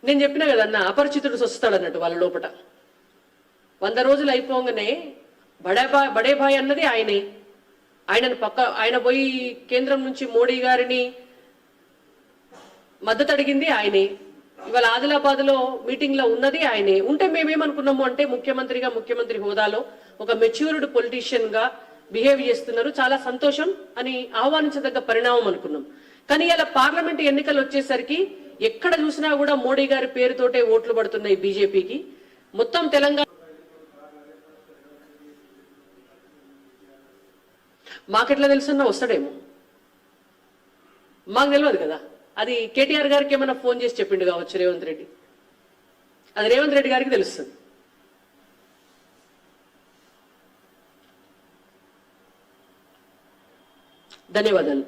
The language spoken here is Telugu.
నేను చెప్పిన కదన్న అపరిచితుడు వస్తాడు అన్నట్టు వాళ్ళ లోపల 100 రోజులు అయిపోగానే బడే భాయ్ అన్నది ఆయనే. ఆయన పోయి కేంద్రం నుంచి మోడీ గారిని మద్దతు అడిగింది ఆయనే. ఇవాళ ఆదిలాబాద్ లో మీటింగ్ లో ఉన్నది ఆయనే. ఉంటే మేమేమనుకున్నాము అంటే ముఖ్యమంత్రి హోదాలో ఒక మెచ్యూర్డ్ పొలిటీషియన్ గా బిహేవ్ చేస్తున్నారు, చాలా సంతోషం అని ఆహ్వానించదగ్గ పరిణామం అనుకున్నాం. కానీ ఇలా పార్లమెంట్ ఎన్నికలు వచ్చేసరికి ఎక్కడ చూసినా కూడా మోడీ గారి పేరుతోటే ఓట్లు పడుతున్నాయి బీజేపీకి. మొత్తం తెలంగాణ మాకెట్లా తెలుసున్నా వస్తాడేమో, మాకు తెలియదు కదా. అది కేటీఆర్ గారికి ఏమైనా ఫోన్ చేసి చెప్పిండు కావచ్చు రేవంత్ రెడ్డి, అది రేవంత్ రెడ్డి గారికి తెలుస్తుంది. ధన్యవాదాలు.